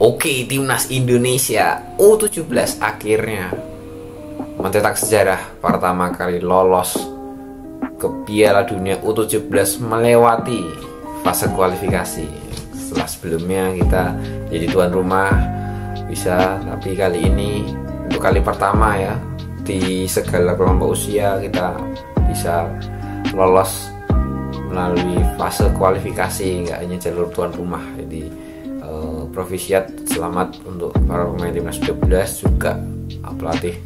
Oke, timnas Indonesia U17 akhirnya mencetak sejarah pertama kali lolos ke Piala Dunia U17 melewati fase kualifikasi. Setelah sebelumnya kita jadi tuan rumah bisa, tapi kali ini untuk kali pertama ya di segala kelompok usia kita bisa lolos melalui fase kualifikasi, nggak hanya jalur tuan rumah. Jadi Provisiat selamat untuk para pemain timnas U17, juga pelatih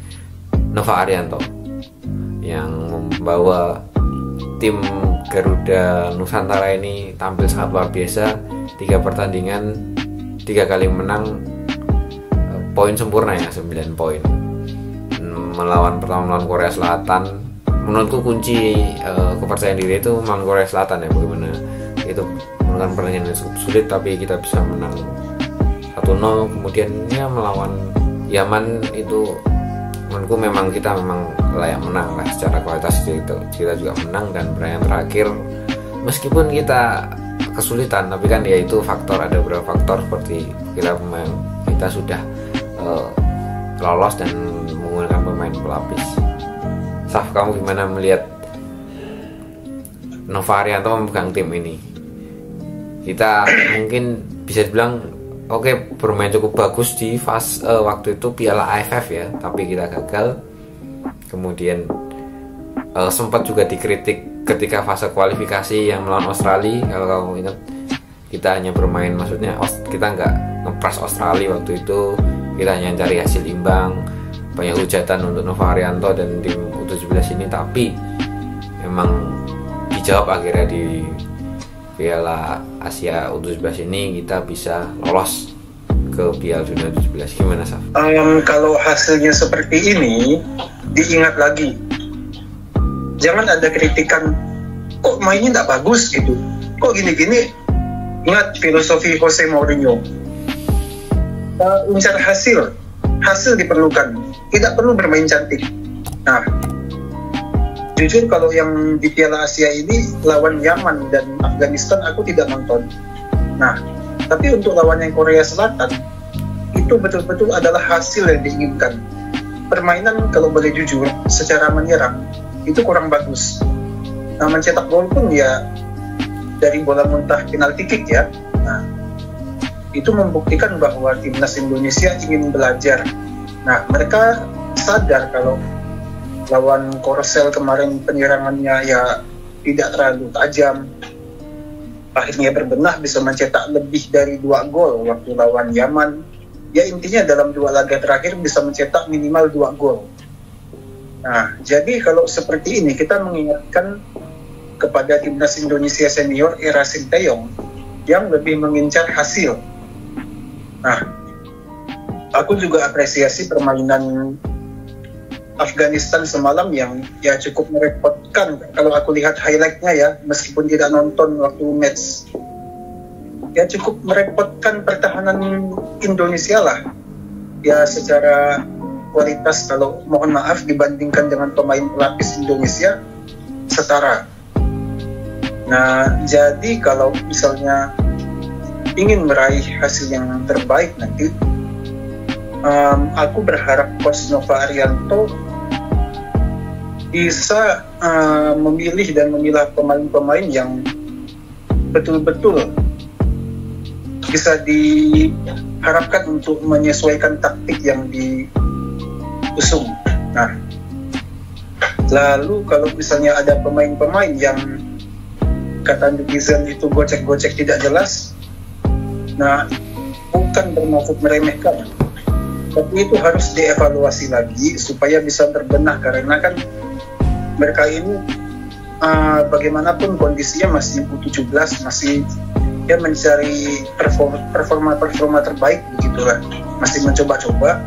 Nova Arianto yang membawa tim Garuda Nusantara ini tampil sangat luar biasa. 3 pertandingan 3 kali menang, poin sempurna ya 9 poin. Pertama melawan Korea Selatan, menurutku kunci kepercayaan diri itu melawan Korea Selatan ya. Bagaimana itu menang pertandingan yang cukup sulit tapi kita bisa menang 1-0. Kemudian ya melawan Yaman itu menurutku memang kita layak menang lah, secara kualitas kita juga menang. Dan pertandingan terakhir meskipun kita kesulitan, tapi kan ya itu ada beberapa faktor seperti kita sudah lolos dan menggunakan pemain pelapis. Saf, kamu gimana melihat Nova Arianto memegang tim ini? Kita mungkin bisa dibilang oke, bermain cukup bagus di fase waktu itu Piala AFF ya, tapi kita gagal. Kemudian sempat juga dikritik ketika fase kualifikasi yang melawan Australia. Kalau kamu ingat, kita hanya bermain, maksudnya kita nggak ngepres Australia waktu itu, kita hanya cari hasil imbang. Banyak hujatan untuk Nova Arianto dan tim U17 ini, tapi memang dijawab akhirnya di Piala Asia U17 ini kita bisa lolos ke Piala Dunia U17. Gimana, Saf? Kalau hasilnya seperti ini, diingat lagi, jangan ada kritikan kok mainnya nggak bagus gitu, kok gini-gini. Ingat filosofi Jose Mourinho, mencari hasil diperlukan, tidak perlu bermain cantik. Nah, jujur kalau yang di Piala Asia ini lawan Yaman dan Afghanistan aku tidak nonton. Nah, tapi untuk lawan yang Korea Selatan itu betul-betul adalah hasil yang diinginkan. Permainan kalau boleh jujur secara menyerang itu kurang bagus. Nah, mencetak gol pun ya dari bola muntah penalti kick ya. Nah, itu membuktikan bahwa timnas Indonesia ingin belajar. Nah, mereka sadar kalau lawan Korsel kemarin penyerangannya ya tidak terlalu tajam. Akhirnya berbenah bisa mencetak lebih dari 2 gol waktu lawan Yaman. Ya intinya dalam 2 laga terakhir bisa mencetak minimal 2 gol. Nah, jadi kalau seperti ini kita mengingatkan kepada timnas Indonesia senior era Sinteyong yang lebih mengincar hasil. Nah, aku juga apresiasi permainan Afghanistan semalam yang ya cukup merepotkan. Kalau aku lihat highlightnya ya, meskipun tidak nonton waktu match, ya cukup merepotkan pertahanan Indonesia lah. Ya secara kualitas kalau mohon maaf dibandingkan dengan pemain pelapis Indonesia setara. Nah, jadi kalau misalnya ingin meraih hasil yang terbaik nanti, aku berharap Coach Nova Arianto bisa memilih dan memilah pemain-pemain yang betul-betul bisa diharapkan untuk menyesuaikan taktik yang diusung. Nah, lalu kalau misalnya ada pemain-pemain yang kata netizen itu gocek-gocek tidak jelas, nah bukan bermaksud meremehkan, tapi itu harus dievaluasi lagi supaya bisa berbenah, karena kan mereka ini bagaimanapun kondisinya masih U17, masih ya mencari performa terbaik begitulah, masih mencoba-coba.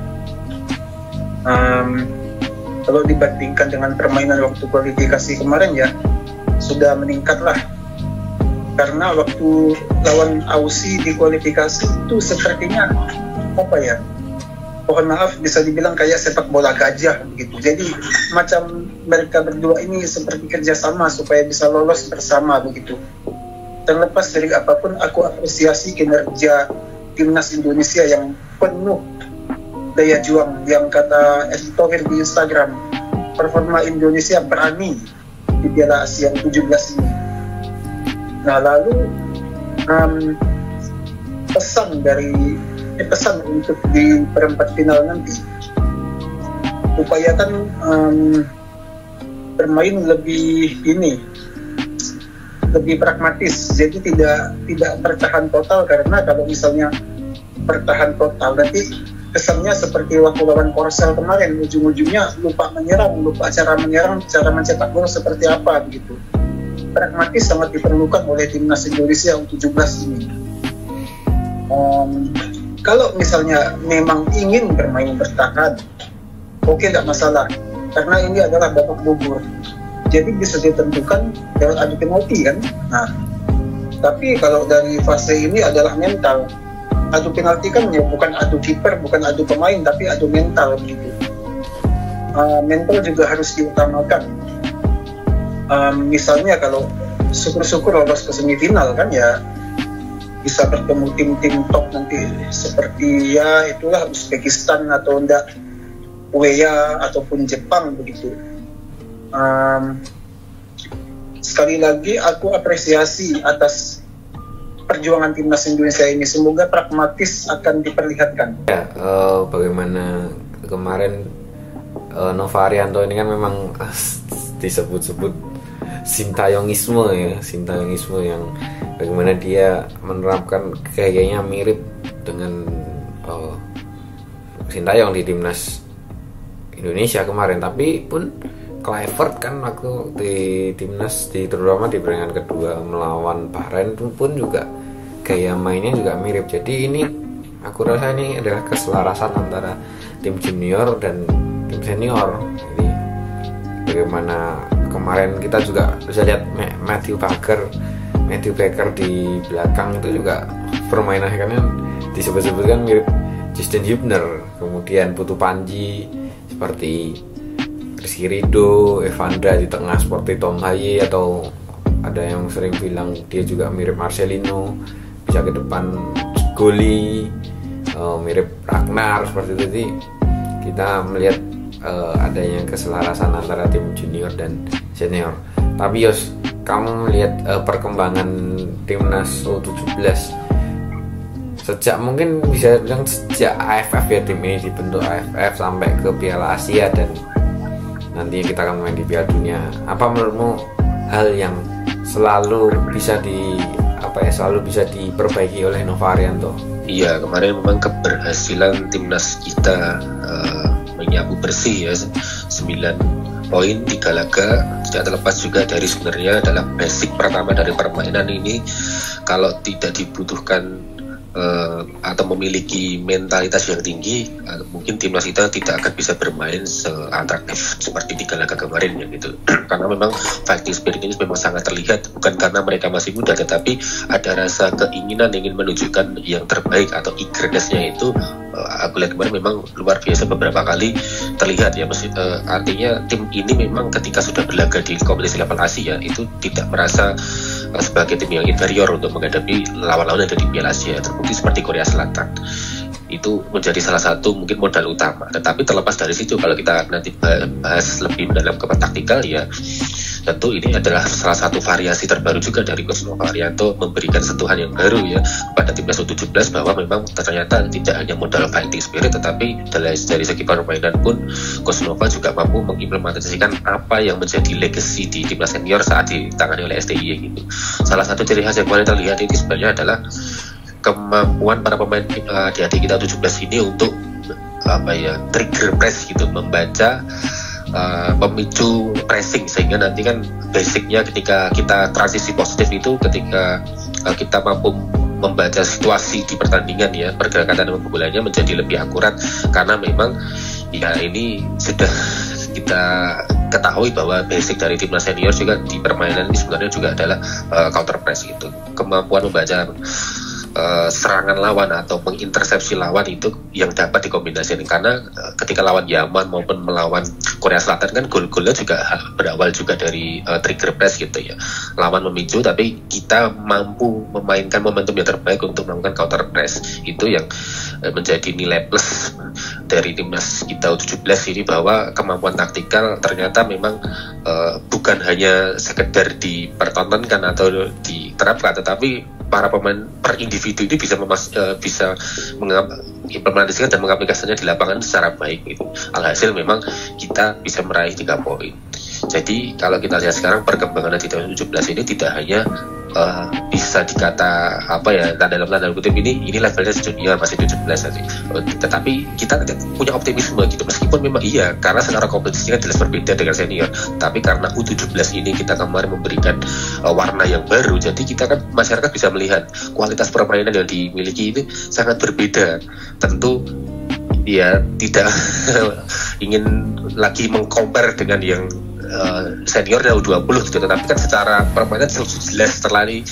Kalau dibandingkan dengan permainan waktu kualifikasi kemarin ya sudah meningkat lah, karena waktu lawan Aussie di kualifikasi itu sepertinya apa ya, mohon maaf bisa dibilang kayak sepak bola gajah begitu. Jadi macam mereka berdua ini seperti kerjasama supaya bisa lolos bersama begitu. Terlepas dari apapun, aku apresiasi kinerja timnas Indonesia yang penuh daya juang, yang kata Erick Thohir di Instagram, performa Indonesia berani di Piala Asia 17 ini. Nah, lalu pesan untuk di perempat final nanti, upayakan bermain lebih pragmatis, jadi tidak bertahan total, karena kalau misalnya bertahan total nanti kesannya seperti waktu lawan Korsel kemarin, ujung-ujungnya lupa cara mencetak gol seperti apa begitu. Pragmatis sangat diperlukan oleh timnas Indonesia U17 ini. Kalau misalnya memang ingin bermain bertahan, oke, tidak masalah, karena ini adalah babak belur. Jadi bisa ditentukan lewat adu penalti kan. Nah, tapi kalau dari fase ini adalah mental. Adu penalti kan ya bukan adu kiper, bukan adu pemain, tapi adu mental gitu. Mental juga harus diutamakan. Misalnya kalau syukur-syukur lolos ke semifinal kan ya, bisa bertemu tim-tim top nanti seperti ya itulah Uzbekistan atau enggak Korea ataupun Jepang begitu. Sekali lagi aku apresiasi atas perjuangan timnas Indonesia ini, semoga pragmatis akan diperlihatkan. Ya, bagaimana kemarin Novarianto ini kan memang disebut-sebut Sintayongisme yang bagaimana dia menerapkan gayanya mirip dengan Sintayong di timnas Indonesia kemarin, tapi pun Kluivert kan waktu di timnas terutama di peringkat kedua melawan Bahrain pun juga gaya mainnya juga mirip. Jadi ini aku rasa ini adalah keselarasan antara tim junior dan tim senior. Jadi bagaimana kemarin kita juga bisa lihat Matthew Baker di belakang itu juga permainannya kan disebut-sebutkan mirip Justin Hubner, kemudian Putu Panji seperti Rizky Ridho, Evanda di tengah seperti Tom Haye, atau ada yang sering bilang dia juga mirip Marcelino, bisa ke depan Goli, mirip Ragnar seperti itu. Jadi kita melihat adanya keselarasan antara tim junior dan senior. Tapi Yos, kamu melihat perkembangan timnas U17 sejak mungkin bisa bilang sejak AFF ya, tim ini dibentuk AFF sampai ke Piala Asia dan nantinya kita akan main di Piala Dunia. Apa menurutmu hal yang selalu bisa diperbaiki oleh Novarianto? Iya, kemarin memang keberhasilan timnas kita menyapu bersih ya 9 poin 3 laga, tidak terlepas juga dari sebenarnya adalah basic pertama dari permainan ini. Kalau tidak dibutuhkan atau memiliki mentalitas yang tinggi, mungkin timnas kita tidak akan bisa bermain seatraktif seperti 3 laga kemarin ya gitu. Karena memang fighting spirit ini memang sangat terlihat, bukan karena mereka masih muda, tetapi ada rasa keinginan ingin menunjukkan yang terbaik atau eagerness-nya itu. Aku lihat kemarin memang luar biasa beberapa kali terlihat ya. Artinya tim ini memang ketika sudah berlaga di kompetisi level Asia itu tidak merasa sebagai tim yang inferior untuk menghadapi lawan-lawan yang ada di Piala Asia, terbukti seperti Korea Selatan. Itu menjadi salah satu mungkin modal utama. Tetapi terlepas dari situ, kalau kita nanti bahas lebih dalam ke taktikal ya, tentu ini adalah salah satu variasi terbaru juga dari Coach Novarianto, memberikan sentuhan yang baru ya kepada timnas U17, bahwa memang ternyata tidak hanya modal fighting spirit, tetapi dari segi permainan pun Coach Nova juga mampu mengimplementasikan apa yang menjadi legacy di timnas senior saat ditangani oleh STY gitu. Salah satu ciri khas yang paling terlihat ini sebenarnya adalah kemampuan para pemain di adik kita 17 ini untuk trigger press gitu, membaca pemicu pressing, sehingga nanti kan basicnya ketika kita transisi positif itu ketika kita mampu membaca situasi di pertandingan ya, pergerakan dan bolanya menjadi lebih akurat, karena memang ya ini sudah kita ketahui bahwa basic dari timnas senior juga di permainan ini sebenarnya juga adalah counter press gitu, kemampuan membaca serangan lawan atau mengintersepsi lawan itu yang dapat dikombinasikan, karena ketika lawan Yaman maupun melawan Korea Selatan kan gol-golnya juga berawal juga dari trigger press gitu ya, lawan memicu tapi kita mampu memainkan momentum yang terbaik untuk melakukan counter press. Itu yang menjadi nilai plus dari timnas kita U17 ini, bahwa kemampuan taktikal ternyata memang bukan hanya sekedar dipertontonkan atau diterapkan, tetapi para pemain per individu ini bisa mengimplementasikan dan mengaplikasikannya di lapangan secara baik gitu. Alhasil memang kita bisa meraih 3 poin. Jadi kalau kita lihat sekarang perkembangan di tahun 17 ini tidak hanya bisa dikata dalam tanda kutip ini levelnya junior masih 17 nanti, tetapi kita punya optimisme gitu, meskipun memang iya karena secara kompetisinya jelas berbeda dengan senior, tapi karena U17 ini kita kemarin memberikan warna yang baru, jadi kita kan masyarakat bisa melihat kualitas permainan yang dimiliki ini sangat berbeda. Tentu ya tidak ingin lagi mengcompare dengan yang senior dan U20 gitu, tetapi kan secara permainan jelas terlalu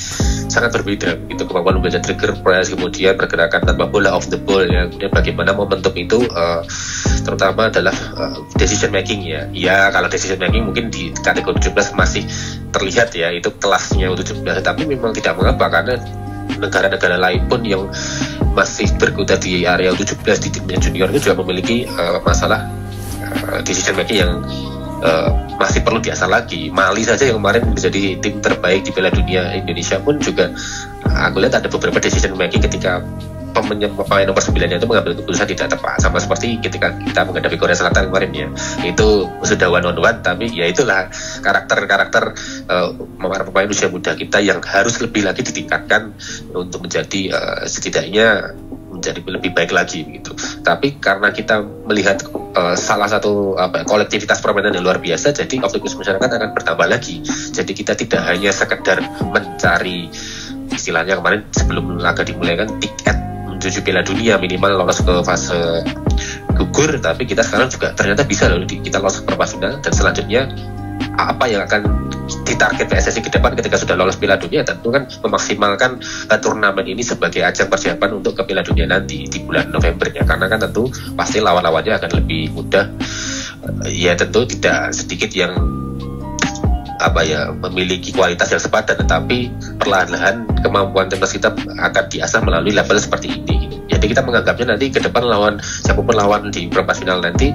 sangat berbeda gitu, kemampuan membaca trigger press, kemudian pergerakan tanpa bola, off the ball ya, kemudian bagaimana momentum itu terutama adalah decision making ya kalau decision making mungkin di kategori 17 masih terlihat ya itu kelasnya U17, tapi memang tidak mengapa karena negara-negara lain pun yang masih berkutat di area U17 di timnya junior itu juga memiliki masalah decision making yang masih perlu diasah lagi. Mali saja yang kemarin menjadi tim terbaik di Piala Dunia, Indonesia pun juga aku lihat ada beberapa decision making ketika pemain nomor 9-nya itu mengambil keputusan tidak tepat, sama seperti ketika kita menghadapi Korea Selatan kemarin ya, itu sudah one on one, tapi ya itulah karakter pemain usia muda kita yang harus lebih lagi ditingkatkan untuk menjadi setidaknya menjadi lebih baik lagi gitu. Tapi karena kita melihat salah satu kolektivitas permainan yang luar biasa, jadi optimisme masyarakat akan bertambah lagi. Jadi kita tidak hanya sekedar mencari istilahnya kemarin sebelum laga dimulai kan tiket menuju Piala Dunia minimal lolos ke fase gugur, tapi kita sekarang juga ternyata bisa loh kita lolos ke perempat final, dan selanjutnya apa yang akan ditarget PSSI ke depan ketika sudah lolos Piala Dunia tentu kan memaksimalkan turnamen ini sebagai ajang persiapan untuk ke Piala Dunia nanti di bulan November ya, karena kan tentu pasti lawan-lawannya akan lebih mudah ya, tentu tidak sedikit yang memiliki kualitas yang sepadan, tetapi perlahan-lahan kemampuan timnas kita akan diasah melalui level seperti ini gitu. Jadi kita menganggapnya nanti ke depan siapapun lawan di perempat final nanti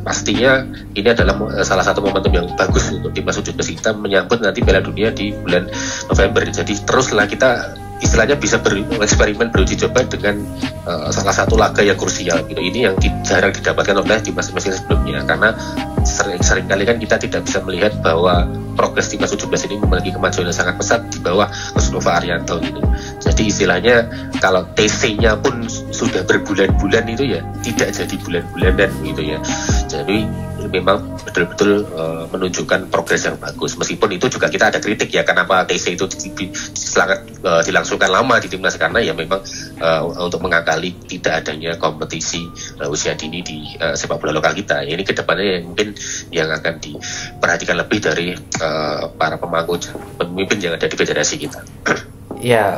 pastinya ini adalah salah satu momentum yang bagus untuk timnas U17 kita menyambut nanti Piala Dunia di bulan November. Jadi teruslah kita istilahnya bisa bereksperimen, beruji coba dengan salah satu laga yang krusial gitu. Ini yang jarang didapatkan oleh timnas-timnas sebelumnya, karena sering kali kan kita tidak bisa melihat bahwa progres timnas U17 ini memiliki kemajuan yang sangat pesat di bawah Nova Arianto gitu. Jadi istilahnya kalau TC-nya pun sudah berbulan-bulan itu ya tidak jadi bulan-bulanan gitu ya. Jadi memang betul-betul menunjukkan progres yang bagus. Meskipun itu juga kita ada kritik ya, kenapa TC itu dilangsungkan lama di timnas, karena ya memang untuk mengakali tidak adanya kompetisi usia dini di sepak bola lokal kita. Ini kedepannya yang mungkin yang akan diperhatikan lebih dari para pemimpin yang ada di federasi kita. Ya,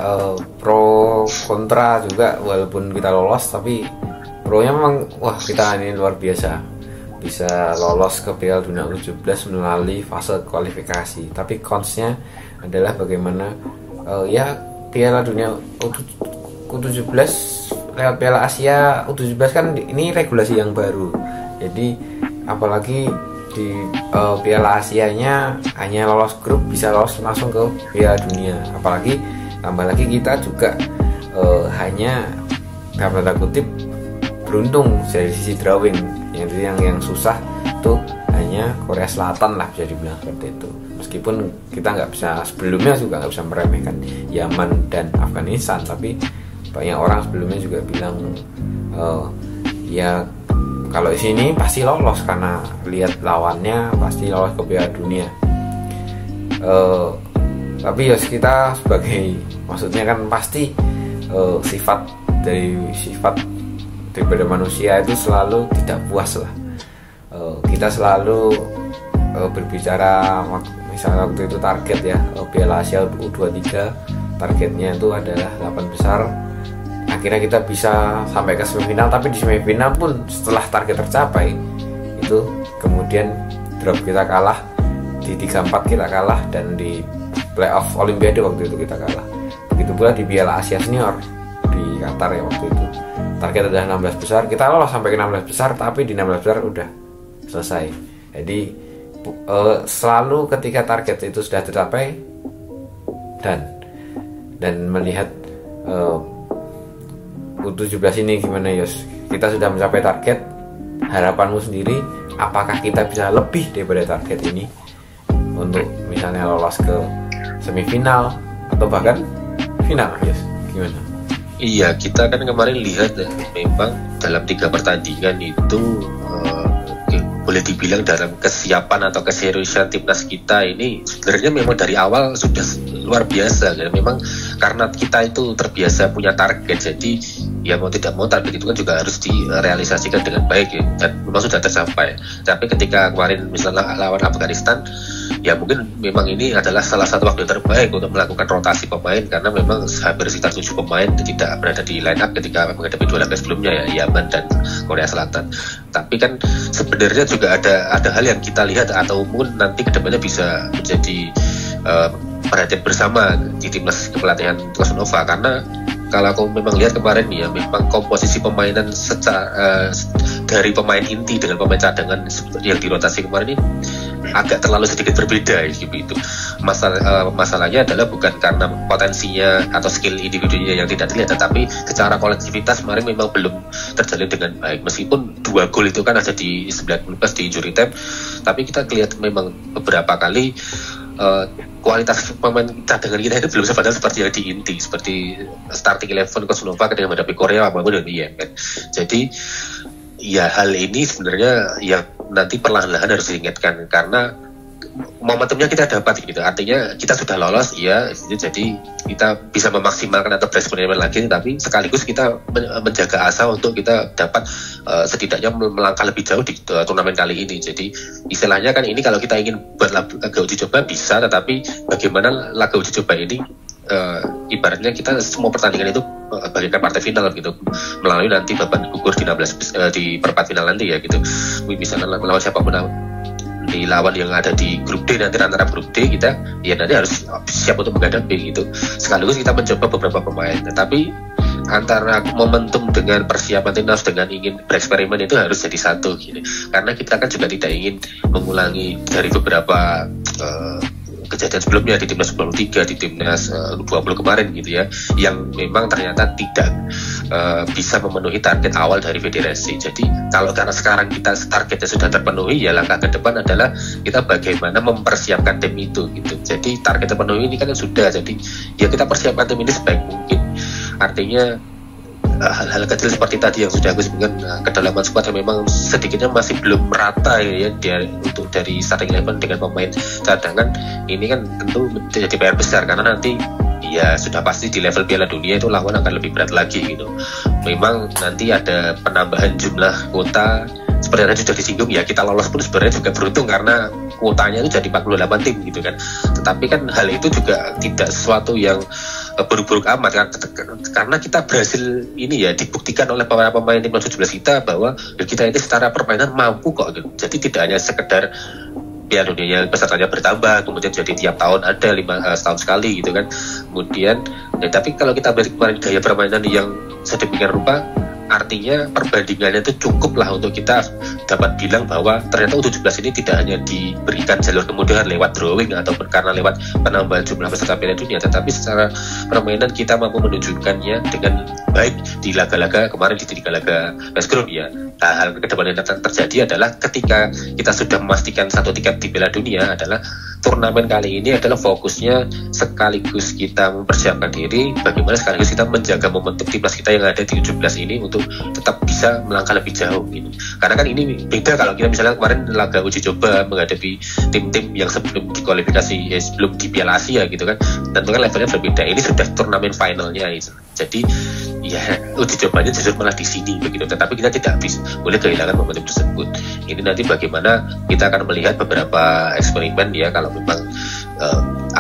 pro kontra juga, walaupun kita lolos tapi pro-nya memang kita ini luar biasa bisa lolos ke Piala Dunia U17 melalui fase kualifikasi. Tapi cons-nya adalah bagaimana Piala Dunia U17 lewat Piala Asia U17 kan ini regulasi yang baru. Jadi apalagi di Piala Asianya hanya lolos grup bisa lolos langsung ke Piala Dunia. Apalagi tambah lagi kita juga hanya dalam tanda kutip beruntung dari sisi drawing. Yang susah itu hanya Korea Selatan lah, bisa dibilang seperti itu. Meskipun kita sebelumnya juga nggak bisa meremehkan Yaman dan Afghanistan, tapi banyak orang sebelumnya juga bilang kalau di sini pasti lolos karena lihat lawannya pasti lolos ke Piala Dunia. Tapi kita sebagai maksudnya kan pasti sifat daripada manusia itu selalu tidak puas lah. Kita selalu berbicara misalnya waktu itu target ya Piala Asia U23 targetnya itu adalah 8 besar. Akhirnya kita bisa sampai ke semifinal, tapi di semifinal pun setelah target tercapai itu kemudian drop, kita kalah di 3-4, kita kalah, dan di playoff Olimpiade waktu itu kita kalah. Begitu pula di Piala Asia Senior di Qatar ya waktu itu. Target adalah 16 besar, kita lolos sampai ke 16 besar, tapi di 16 besar udah selesai. Jadi selalu ketika target itu sudah tercapai dan melihat U17 ini gimana Yos, kita sudah mencapai target, harapanmu sendiri apakah kita bisa lebih daripada target ini untuk misalnya lolos ke semifinal atau bahkan final, Yos, gimana? Iya, kita kan kemarin lihat memang dalam 3 pertandingan itu boleh dibilang dalam kesiapan atau keseriusan timnas kita ini sebenarnya memang dari awal sudah luar biasa ya. Memang karena kita itu terbiasa punya target, jadi ya mau tidak mau target itu kan juga harus direalisasikan dengan baik ya, dan memang sudah tercapai. Tapi ketika kemarin misalnya lawan Afghanistan, ya mungkin memang ini adalah salah satu waktu terbaik untuk melakukan rotasi pemain, karena memang hampir sekitar 7 pemain tidak berada di line up ketika menghadapi 2 laga sebelumnya ya, Yaman dan Korea Selatan. Tapi kan sebenarnya juga ada hal yang kita lihat atau mungkin nanti kedepannya bisa menjadi perhatian bersama di timnas kepelatihan Kosnova, karena kalau aku memang lihat kemarin ya, memang komposisi pemainan secara dari pemain inti dengan pemain cadangan yang dirotasi kemarin ini agak terlalu sedikit berbeda gitu. Masalahnya adalah bukan karena potensinya atau skill individunya yang tidak terlihat, tetapi secara kolektivitas kemarin memang belum terjalin dengan baik. Meskipun 2 gol itu kan ada di 19 di injury time, tapi kita lihat memang beberapa kali kualitas pemain cadangan kita itu belum sebatas seperti yang di inti, seperti starting 11 Kosnova ketika menghadapi Korea maupun dengan Yemen. Jadi ya hal ini sebenarnya yang nanti perlahan-lahan harus diingatkan, karena momentumnya kita dapat gitu. Artinya kita sudah lolos ya, jadi kita bisa memaksimalkan atau bereksperimen lagi, tapi sekaligus kita menjaga asa untuk kita dapat setidaknya melangkah lebih jauh di turnamen kali ini. Jadi istilahnya kan ini kalau kita ingin buat laga uji coba bisa, tetapi bagaimana laga uji coba ini ibaratnya kita semua pertandingan itu bagaikan partai final gitu, melalui nanti babak gugur di 16 di perempat final nanti ya gitu. Misalnya melawan siapapun di lawan yang ada di grup D, nanti antara grup D kita ya nanti harus siap untuk menghadapi gitu. Sekaligus kita mencoba beberapa pemain, tetapi antara momentum dengan persiapan timnas dengan ingin bereksperimen itu harus jadi satu gitu. Karena kita kan juga tidak ingin mengulangi dari beberapa kejadian sebelumnya di timnas 23, di timnas 20 kemarin gitu ya, yang memang ternyata tidak bisa memenuhi target awal dari federasi. Jadi kalau karena sekarang kita targetnya sudah terpenuhi, ya langkah ke depan adalah kita bagaimana mempersiapkan tim itu gitu. Jadi target terpenuhi ini kan sudah, jadi ya kita persiapkan tim ini sebaik mungkin. Artinya hal-hal kecil seperti tadi yang sudah aku sebutkan, kedalaman squad yang memang sedikitnya masih belum merata ya untuk dari starting 11 dengan pemain cadangan, ini kan tentu menjadi PR besar, karena nanti ya sudah pasti di level Piala Dunia itu lawan akan lebih berat lagi gitu. Memang nanti ada penambahan jumlah kuota seperti yang sudah disinggung ya, kita lolos pun sebenarnya juga beruntung karena kuotanya itu jadi 48 tim gitu kan. Tetapi kan hal itu juga tidak sesuatu yang buruk-buruk amat kan, karena kita berhasil ini ya dibuktikan oleh para pemain tim 17 kita bahwa kita ini secara permainan mampu kok gitu. Jadi tidak hanya sekedar Piala Dunia yang pesertanya bertambah, kemudian jadi tiap tahun ada 5 tahun sekali gitu kan. Kemudian ya, tapi kalau kita balik kemarin gaya permainan yang sedemikian rupa, artinya perbandingannya itu cukup lah untuk kita dapat bilang bahwa ternyata U17 ini tidak hanya diberikan jalur kemudahan lewat drawing ataupun karena lewat penambahan jumlah peserta Piala Dunia, tetapi secara permainan kita mampu menunjukkannya dengan baik di laga-laga kemarin, di 3 laga match group ya. Nah, hal kedepan yang terjadi adalah ketika kita sudah memastikan 1 tiket di Piala Dunia, adalah turnamen kali ini adalah fokusnya sekaligus kita mempersiapkan diri, bagaimana sekaligus kita menjaga momentum timnas kita yang ada di U17 ini untuk tetap bisa melangkah lebih jauh gitu. Karena kan ini beda kalau kita misalnya kemarin laga uji coba menghadapi tim-tim yang sebelum dikualifikasi sebelum di Piala Asia gitu kan, tentu kan levelnya berbeda. Ini sudah turnamen finalnya gitu. Jadi ya uji cobanya justru malah di sini begitu. Tetapi kita tidak bisa boleh kehilangan momentum tersebut. Ini nanti bagaimana kita akan melihat beberapa eksperimen ya, kalau memang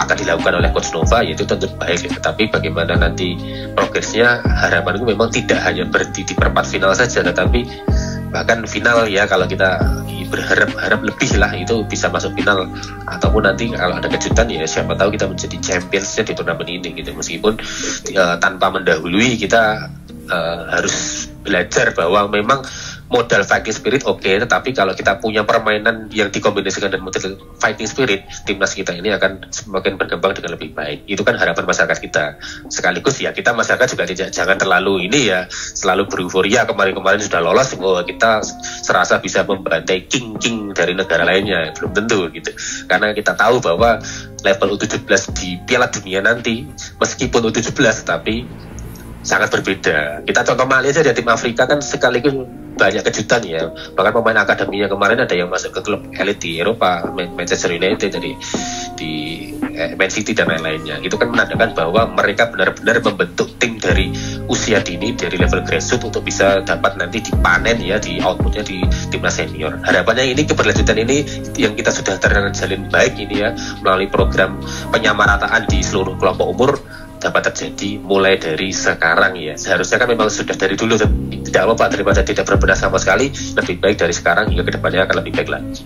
akan dilakukan oleh Coach Nova, yaitu tentu baik ya. Tapi bagaimana nanti progresnya, harapanku memang tidak hanya berhenti di perempat final saja, tetapi bahkan final ya, kalau kita berharap lebih lah, itu bisa masuk final, ataupun nanti kalau ada kejutan ya siapa tahu kita menjadi championsnya di turnamen ini gitu. Meskipun tanpa mendahului, kita harus belajar bahwa memang modal fighting spirit oke, tetapi kalau kita punya permainan yang dikombinasikan dengan modal fighting spirit, timnas kita ini akan semakin berkembang dengan lebih baik. Itu kan harapan masyarakat kita. Sekaligus ya kita masyarakat juga jangan terlalu ini ya, selalu bereuforia kemarin-kemarin sudah lolos, kita serasa bisa membantai king dari negara lainnya. Belum tentu gitu. Karena kita tahu bahwa level U17 di Piala Dunia nanti meskipun U17 tapi sangat berbeda. Kita contoh Malaysia, tim Afrika kan sekaligus banyak kejutan ya. Bahkan pemain akademinya kemarin ada yang masuk ke klub elit di Eropa, Manchester United, di Man City dan lain-lainnya. Itu kan menandakan bahwa mereka benar-benar membentuk tim dari usia dini, dari level grassroots untuk bisa dapat nanti dipanen ya, di outputnya di timnas senior. Harapannya ini keberlanjutan ini yang kita sudah terjalin baik ini ya, melalui program penyamarataan di seluruh kelompok umur dapat terjadi mulai dari sekarang ya. Seharusnya kan memang sudah dari dulu, tidak apa-apa, daripada tidak berbenah sama sekali, lebih baik dari sekarang hingga kedepannya akan lebih baik lagi.